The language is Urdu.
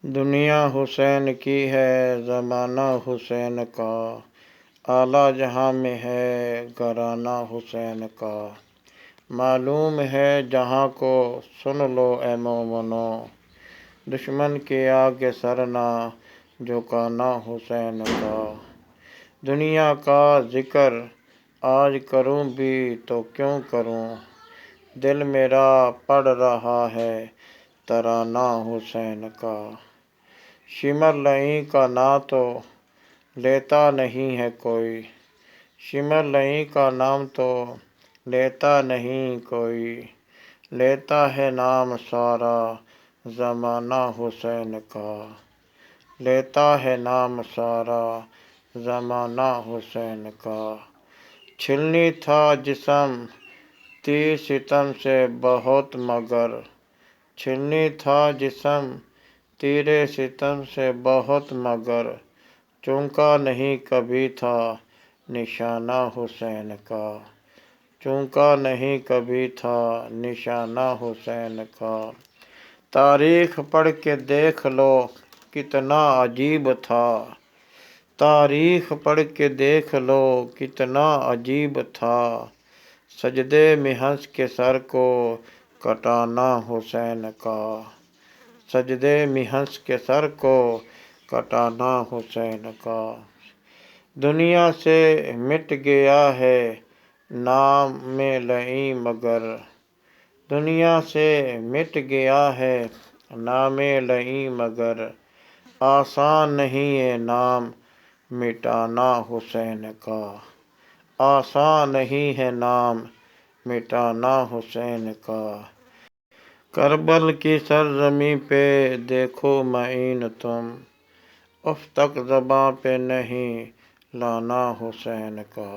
دنیا حسین کی ہے زمانہ حسین کا، اعلیٰ جہاں میں ہے گھرانہ حسین کا۔ معلوم ہے جہاں کو سن لو اے مومنو، دشمن کے آگے سر نہ جھکانا حسین کا۔ دنیا کا ذکر آج کروں بھی تو کیوں کروں، دل میرا پڑھ رہا ہے ترانہ حسین کا۔ شمر لئیں کا نام تو لیتا نہیں ہے کوئی، شمر لئیں کا نام تو لیتا نہیں کوئی، لیتا ہے نام سارا زمانہ حسین کا، لیتا ہے نام سارا زمانہ حسین کا۔ چھلنی تھا جسم تیر ستم سے بہت مگر، چھلنی تھا جسم تیر ستم سے بہت مگر، چونکا نہیں کبھی تھا نشانہ حسین کا، چونکا نہیں کبھی تھا نشانہ حسین کا۔ تاریخ پڑھ کے دیکھ لو کتنا عجیب تھا، تاریخ پڑھ کے دیکھ لو کتنا عجیب تھا، سجدے میں ہنس کے سر کو کٹانا حسین کا، سجدے میں ہنس کے سر کو کٹانا حسین کا۔ دنیا سے مٹ گیا ہے نام لئیں مگر، دنیا سے مٹ گیا ہے نام لئیں مگر، آسان نہیں ہے نام مٹانا حسین کا، آسان نہیں ہے نام مٹانا حسین کا۔ کربل کی سرزمین پہ دیکھو معین تم، اف تک زباں پہ نہیں لانا حسین کا۔